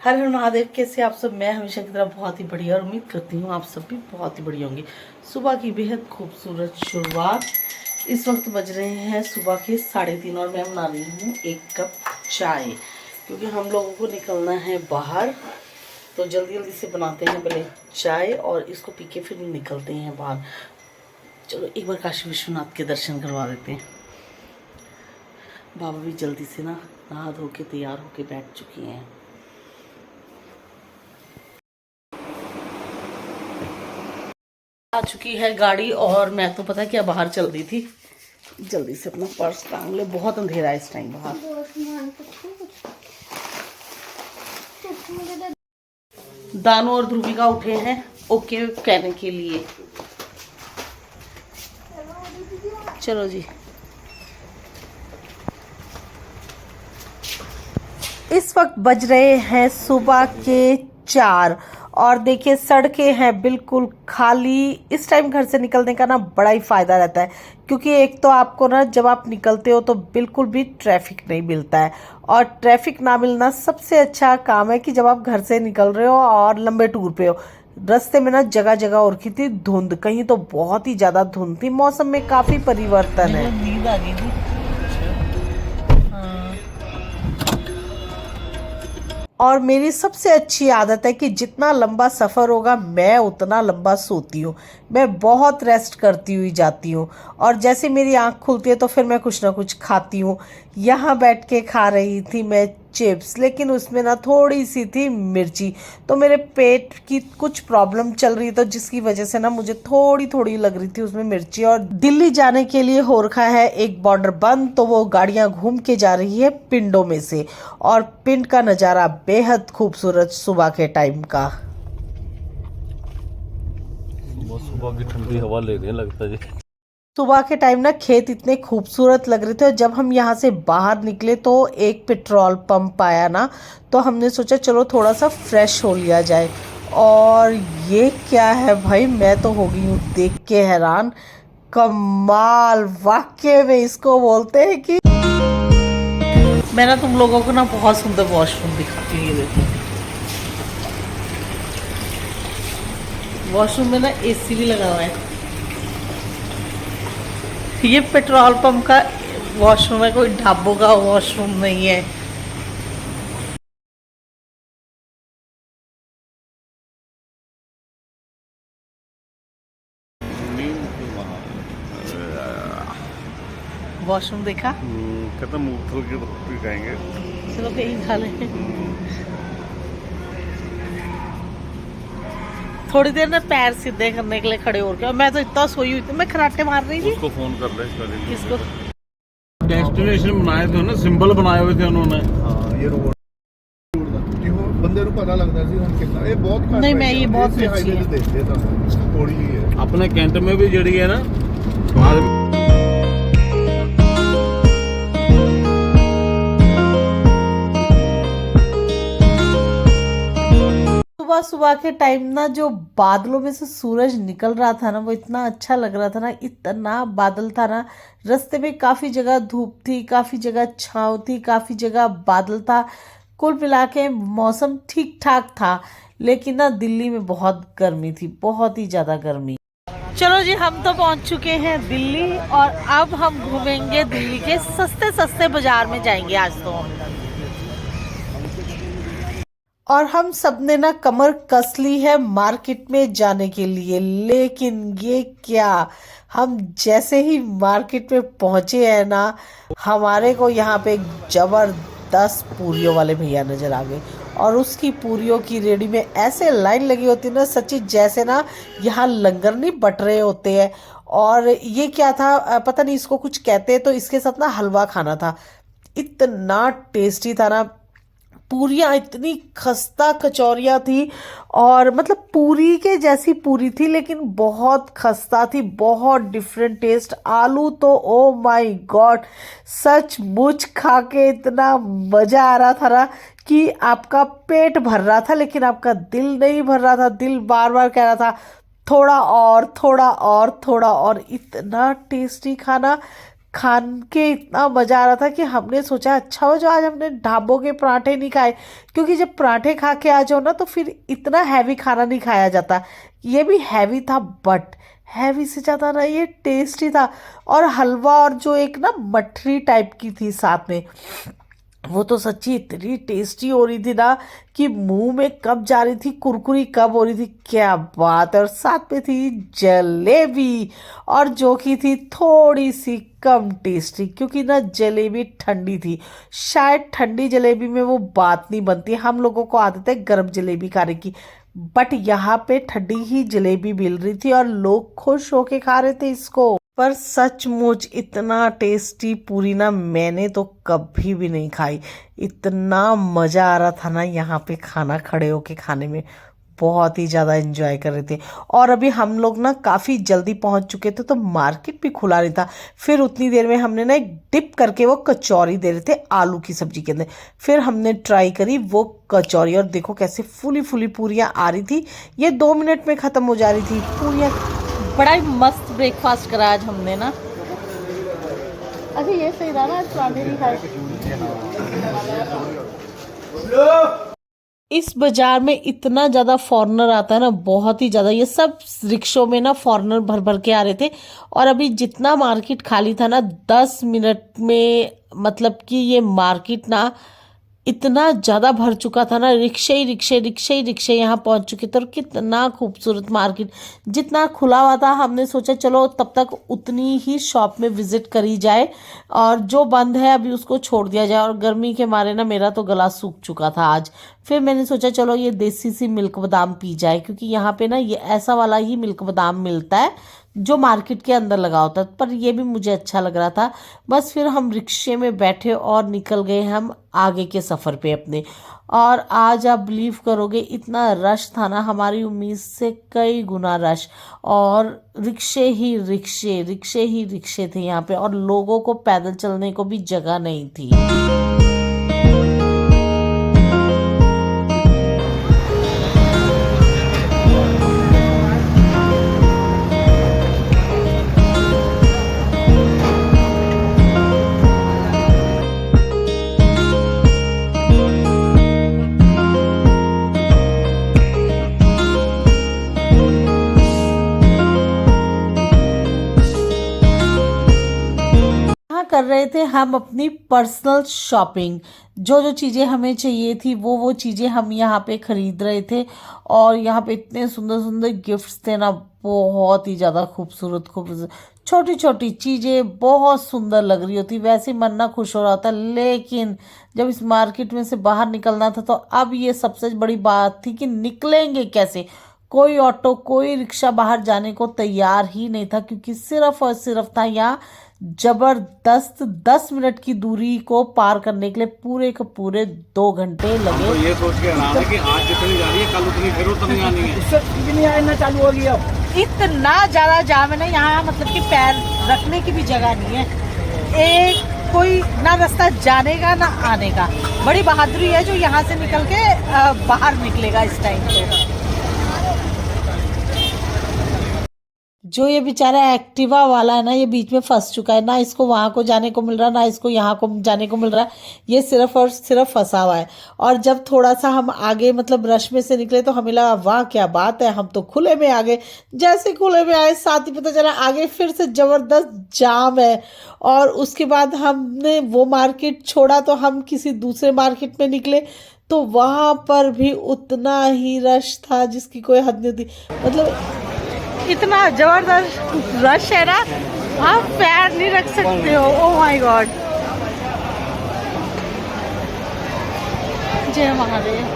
हर हर महादेव। कैसे आप सब? मैं हमेशा की तरह बहुत ही बढ़िया और उम्मीद करती हूँ आप सब भी बहुत ही बढ़िया होंगे। सुबह की बेहद खूबसूरत शुरुआत। इस वक्त बज रहे हैं सुबह के 3:30 और मैं बना रही हूँ 1 कप चाय, क्योंकि हम लोगों को निकलना है बाहर। तो जल्दी जल्दी से बनाते हैं पहले चाय और इसको पी के फिर निकलते हैं बाहर। चलो एक बार काशी विश्वनाथ के दर्शन करवा देते हैं। बाबा भी जल्दी से नहा धो के तैयार होके बैठ चुकी हैं। आ चुकी है गाड़ी और मैं तो पता क्या बाहर चल रही थी, जल्दी से अपना पर्स टांग ले। बहुत अंधेरा है इस टाइम बाहर। दानू और ध्रुविका उठे हैं ओके कहने के लिए। चलो जी। इस वक्त बज रहे हैं सुबह के 4 और देखिए सड़कें हैं बिल्कुल खाली। इस टाइम घर से निकलने का बड़ा ही फ़ायदा रहता है, क्योंकि एक तो आपको जब आप निकलते हो तो बिल्कुल भी ट्रैफिक नहीं मिलता है। और ट्रैफिक ना मिलना सबसे अच्छा काम है कि जब आप घर से निकल रहे हो और लंबे टूर पे हो। रास्ते में जगह जगह और की थी धुंध, कहीं तो बहुत ही ज़्यादा धुंध थी। मौसम में काफ़ी परिवर्तन है। नींद आ गई थी। और मेरी सबसे अच्छी आदत है कि जितना लंबा सफ़र होगा मैं उतना लंबा सोती हूँ। मैं बहुत रेस्ट करती हुई जाती हूँ और जैसे मेरी आँख खुलती है तो फिर मैं कुछ ना कुछ खाती हूँ। यहाँ बैठ के खा रही थी मैं चिप्स, लेकिन उसमें थोड़ी सी थी मिर्ची। तो मेरे पेट की कुछ प्रॉब्लम चल रही तो जिसकी वजह से मुझे थोड़ी थोड़ी लग रही थी उसमें मिर्ची। और दिल्ली जाने के लिए हो रखा है एक बॉर्डर बंद, तो वो गाड़ियाँ घूम के जा रही है पिंडों में से। और पिंड का नज़ारा बेहद खूबसूरत सुबह के टाइम का। सुबह की ठंडी हवा ले रहे हैं लगता है। सुबह के टाइम खेत इतने खूबसूरत लग रहे थे और जब हम यहाँ से बाहर निकले तो एक पेट्रोल पंप आया तो हमने सोचा चलो थोड़ा सा फ्रेश हो लिया जाए। और ये क्या है भाई, मैं तो हो गई हूँ देख के हैरान। कमाल, वाकई में इसको बोलते हैं कि मैं तुम लोगों को बहुत सुंदर वॉशरूम दिखाती हूँ। ये देखो, वॉशरूम में एसी भी लगा हुआ है। ये पेट्रोल पंप का वॉशरूम है, कोई ढाबों का वॉशरूम नहीं है। वॉशरूम देखा? कहता मूर्थल की रोटी खाएंगे। चलो कहीं खा लें। थोड़ी देर पैर सीधे करने के लिए खड़े हो गए। मैं तो इतना सोई हुई थी, मैं खराटे मार रही थी। उसको फोन कर ले। किसको? डेस्टिनेशन बनाए थे ना, सिंबल बनाए हुए थे उन्होंने। हाँ, ये रोड बंदे ਨੂੰ ਪਤਾ ਲੱਗਦਾ ਸੀ ਹੁਣ ਕਿੰਨਾ ਇਹ ਬਹੁਤ ਘੱਟ। नहीं, मैं ये बहुत इसे अच्छी हाईवे है। ਤੇ देखते ਤਾਂ थोड़ी ही है। अपने कैंट में भी जड़ी है ना बाद में। सुबह सुबह के टाइम जो बादलों में से सूरज निकल रहा था वो इतना अच्छा लग रहा था इतना बादल था रास्ते में काफ़ी जगह धूप थी, काफ़ी जगह छाँव थी, काफ़ी जगह बादल था। कुल मिला के मौसम ठीक ठाक था। लेकिन दिल्ली में बहुत गर्मी थी, बहुत ही ज़्यादा गर्मी। चलो जी, हम तो पहुंच चुके हैं दिल्ली और अब हम घूमेंगे दिल्ली के सस्ते सस्ते बाजार में जाएंगे आज तो हम। और हम सब ने कमर कस ली है मार्केट में जाने के लिए। लेकिन ये क्या, हम जैसे ही मार्केट में पहुंचे हैं हमारे को यहाँ पे एक जबरदस्त पूरियों वाले भैया नजर आ गए। और उसकी पूरियों की रेडी में ऐसे लाइन लगी होती है सच्ची जैसे यहाँ लंगर नहीं बट रहे होते हैं। और ये क्या था पता नहीं, इसको कुछ कहते हैं। तो इसके साथ हलवा खाना था, इतना टेस्टी था पूरियाँ इतनी खस्ता कचौरियाँ थी। और मतलब पूरी के जैसी पूरी थी लेकिन बहुत खस्ता थी, बहुत डिफरेंट टेस्ट। आलू तो ओ माय गॉड, सचमुच खा के इतना मज़ा आ रहा था कि आपका पेट भर रहा था लेकिन आपका दिल नहीं भर रहा था। दिल बार बार कह रहा था थोड़ा और थोड़ा और थोड़ा और। इतना टेस्टी खाना खान के इतना मज़ा आ रहा था कि हमने सोचा अच्छा हो जो आज हमने ढाबों के पराठे नहीं खाए, क्योंकि जब पराठे खा के आ जाओ ना तो फिर इतना हैवी खाना नहीं खाया जाता। ये भी हैवी था बट हैवी से ज़्यादा ना ये टेस्टी था। और हलवा और जो एक ना मठरी टाइप की थी साथ में, वो तो सच्ची इतनी टेस्टी हो रही थी ना कि मुंह में कब जा रही थी, कुरकुरी कब हो रही थी, क्या बात है। और साथ में थी जलेबी, और जो कि थी थोड़ी सी कम टेस्टी, क्योंकि ना जलेबी ठंडी थी। शायद ठंडी जलेबी में वो बात नहीं बनती, हम लोगों को आदत है गर्म जलेबी खाने की, बट यहाँ पे ठंडी ही जलेबी मिल रही थी और लोग खुश होके खा रहे थे इसको। पर सचमुच इतना टेस्टी पूरी ना मैंने तो कभी भी नहीं खाई। इतना मज़ा आ रहा था ना यहाँ पे खाना खड़े होके खाने में, बहुत ही ज़्यादा एंजॉय कर रहे थे। और अभी हम लोग ना काफ़ी जल्दी पहुँच चुके थे तो मार्केट भी खुला नहीं था। फिर उतनी देर में हमने ना एक डिप करके वो कचौरी दे रहे थे आलू की सब्जी के अंदर, फिर हमने ट्राई करी वो कचौरी, और देखो कैसे फूली फूली पूरियाँ आ रही थी। ये 2 मिनट में ख़त्म हो जा रही थी पूरियाँ। बड़ा ही मस्त ब्रेकफास्ट करा आज हमने ना। अच्छा ये सही रहा ना, आज पराठे नहीं खाए। इस बाजार में इतना ज़्यादा फॉरेनर आता है ना, बहुत ही ज़्यादा। ये सब रिक्शों में ना फॉरेनर भर भर के आ रहे थे। और अभी जितना मार्केट खाली था ना 10 मिनट में, मतलब कि ये मार्केट ना इतना ज़्यादा भर चुका था ना, रिक्शे ही रिक्शे यहाँ पहुँच चुके थे। और कितना खूबसूरत मार्केट, जितना खुला हुआ था हमने सोचा चलो तब तक उतनी ही शॉप में विज़िट करी जाए, और जो बंद है अभी उसको छोड़ दिया जाए। और गर्मी के मारे ना मेरा तो गला सूख चुका था आज। फिर मैंने सोचा चलो ये देसी सी मिल्क बादाम पी जाए, क्योंकि यहाँ पे ना ये ऐसा वाला ही मिल्क बादाम मिलता है जो मार्केट के अंदर लगा होता है, पर ये भी मुझे अच्छा लग रहा था। बस फिर हम रिक्शे में बैठे और निकल गए हम आगे के सफ़र पे अपने। और आज आप बिलीव करोगे इतना रश था ना, हमारी उम्मीद से कई गुना रश, और रिक्शे ही रिक्शे थे यहाँ पे, और लोगों को पैदल चलने को भी जगह नहीं थी। कर रहे थे हम अपनी पर्सनल शॉपिंग, जो चीज़ें हमें चाहिए थी वो चीज़ें हम यहाँ पे ख़रीद रहे थे। और यहाँ पे इतने सुंदर सुंदर गिफ्ट्स थे ना, बहुत ही ज़्यादा खूबसूरत छोटी छोटी चीज़ें बहुत सुंदर लग रही होती, वैसे मन ना खुश हो रहा था। लेकिन जब इस मार्केट में से बाहर निकलना था तो अब ये सबसे बड़ी बात थी कि निकलेंगे कैसे। कोई ऑटो कोई रिक्शा बाहर जाने को तैयार ही नहीं था, क्योंकि सिर्फ और सिर्फ था यहाँ जबरदस्त 10 मिनट की दूरी को पार करने के लिए पूरे के पूरे 2 घंटे लगे। तो ये सोच के आराम है कि आज जितनी जा रही है कल उतनी फिर उतनी आनी है। इससे कितनी आना चालू होगी अब। इतना ज़्यादा जाम है ना यहाँ, मतलब कि पैर रखने की भी जगह नहीं है। एक कोई ना रास्ता जाने का ना आने का। बड़ी बहादुरी है जो यहाँ से निकल के बाहर निकलेगा इस टाइम पे। जो ये बेचारा एक्टिवा वाला है ना, ये बीच में फंस चुका है, ना इसको वहाँ को जाने को मिल रहा, ना इसको यहाँ को जाने को मिल रहा। ये सिर्फ और सिर्फ फंसा हुआ है। और जब थोड़ा सा हम आगे मतलब रश में से निकले तो हमें लगा वाह क्या बात है, हम तो खुले में आ गए। जैसे खुले में आए साथ ही पता चला आगे फिर से ज़बरदस्त जाम है। और उसके बाद हमने वो मार्केट छोड़ा तो हम किसी दूसरे मार्केट में निकले तो वहाँ पर भी उतना ही रश था जिसकी कोई हद नहीं होती। मतलब इतना जबरदस्त रश है ना, आप पैर नहीं रख सकते हो। ओह माय गॉड, जय महादेव।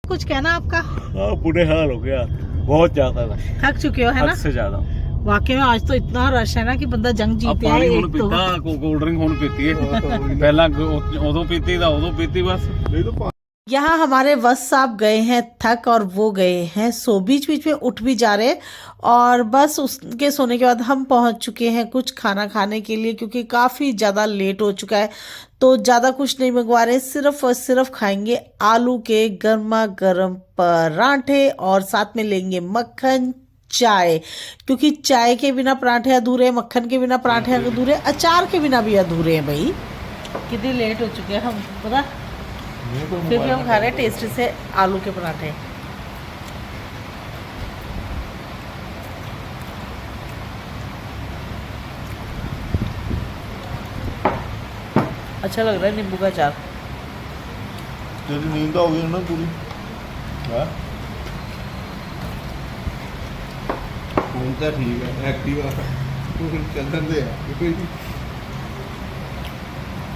कुछ कहना आपका? हाँ बुरे हाल हो गया, बहुत ज्यादा रश, थक चुके हो है ना? हद से ज्यादा। वाकई में आज तो इतना रश है ना कि बंदा जंग जीते है। एक तो कोल्ड ड्रिंक ਹੁਣ ਪੀਤੀ ਹੈ ਪਹਿਲਾਂ ਉਦੋਂ ਪੀਤੀ ਦਾ ਉਦੋਂ ਪੀਤੀ ਬਸ। यहाँ हमारे वस साहब गए हैं थक और वो गए हैं सो, बीच बीच में उठ भी जा रहे और बस उसके सोने के बाद हम पहुँच चुके हैं कुछ खाना खाने के लिए, क्योंकि काफ़ी ज़्यादा लेट हो चुका है। तो ज़्यादा कुछ नहीं मंगवा रहे, सिर्फ और सिर्फ खाएंगे आलू के गर्मा गर्म पराठे और साथ में लेंगे मक्खन चाय, क्योंकि चाय के बिना पराठे अधूरे हैं, मक्खन के बिना पराठे अधूरे, अचार के बिना भी अधूरे हैं भाई। कितनी लेट हो चुके हैं हम पता, फिर भी हम खा रहे हैं टेस्टी से आलू के पराठे। अच्छा लग रहा है नींबू का अचार। तेरी नींद हो गई ना पूरी है? फोन तो ठीक है, एक्टिव चंदन दे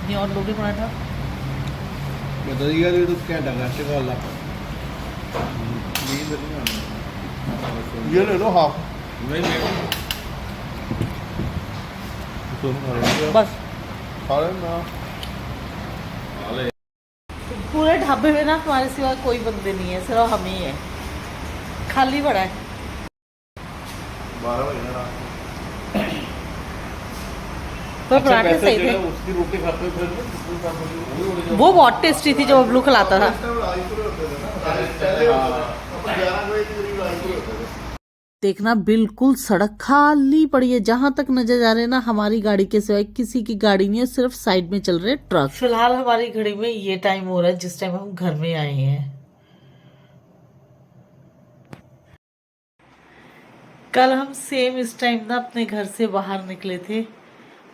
नहीं और लोगे पराठा बता दिया तो घंटा घंटे का ला ये ले लो हाफ बस। खा लेना। पूरे ढाबे में ना हमारे सिवा कोई बंदे नहीं है, सिर्फ हम ही है, खाली पड़ा है। 12 बजे रात पर पराठे सही थे, उसकी रोटी खाते थे वो बहुत टेस्टी थी जो बबलू खिलाता था। देखना बिल्कुल सड़क खाली पड़ी है, जहां तक नजर जा रहे हैं ना हमारी गाड़ी के सिवाय किसी की गाड़ी नहीं है, सिर्फ साइड में चल रहे ट्रक। फिलहाल हमारी घड़ी में ये टाइम हो रहा है जिस टाइम हम घर में आए हैं। कल हम सेम इस टाइम ना अपने घर से बाहर निकले थे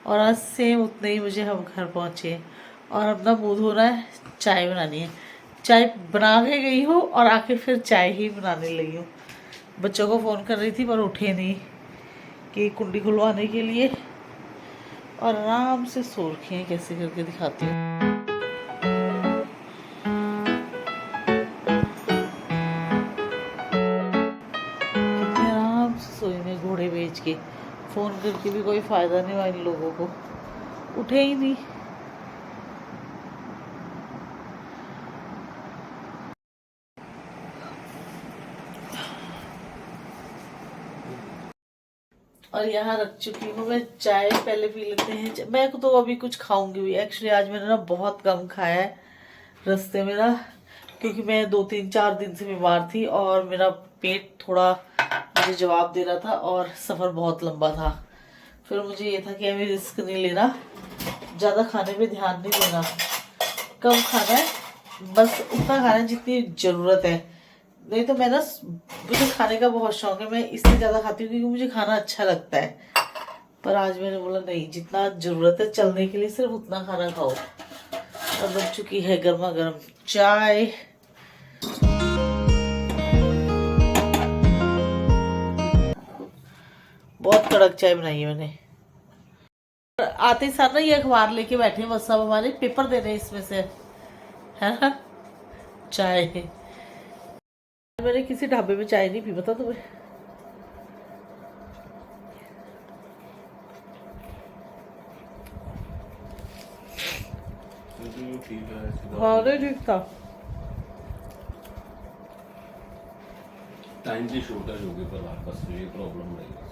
और आज सेम उतने ही मुझे हम घर पहुंचे और अब ना मूड हो रहा है चाय बनानी है। चाय बना के गई हूँ और आके फिर चाय ही बनाने लगी हूँ। बच्चों को फ़ोन कर रही थी पर उठे नहीं कि कुंडी खुलवाने के लिए, और आराम से सो रखे हैं। कैसे करके दिखाती हूँ। कितने आराम से सोए में घोड़े बेच के, फ़ोन करके भी कोई फ़ायदा नहीं हुआ इन लोगों को, उठे ही नहीं। और यहाँ रख चुकी हूँ मैं चाय, पहले पी लेते हैं। मैं तो अभी कुछ खाऊंगी भी, एक्चुअली आज मैंने ना बहुत कम खाया है रास्ते में ना, क्योंकि मैं 2-3-4 दिन से बीमार थी और मेरा पेट थोड़ा मुझे जवाब दे रहा था और सफ़र बहुत लंबा था। फिर मुझे ये था कि अभी रिस्क नहीं लेना, ज़्यादा खाने पे ध्यान नहीं देना, कम खाना है, बस उतना खाना है जितनी ज़रूरत है। नहीं तो मैं ना, मुझे खाने का बहुत शौक है, मैं इससे ज़्यादा खाती हूँ क्योंकि मुझे खाना अच्छा लगता है। पर आज मैंने बोला नहीं, जितना ज़रूरत है चलने के लिए सिर्फ उतना खाना खाओ। और बन चुकी है गर्मा गर्म चाय। बहुत कड़क चाय बनाई है मैंने। आते ही साथ ना ये अखबार लेके बैठे हैं बस, सब हमारे पेपर दे रहे हैं इसमें से, है ना। चाय मैंने किसी ढाबे में चाय नहीं पी, बता तुम्हें। हाँ नहीं ठीक था। टाइम की शॉर्टेज होगी पर आपस में ये प्रॉब्लम नहीं।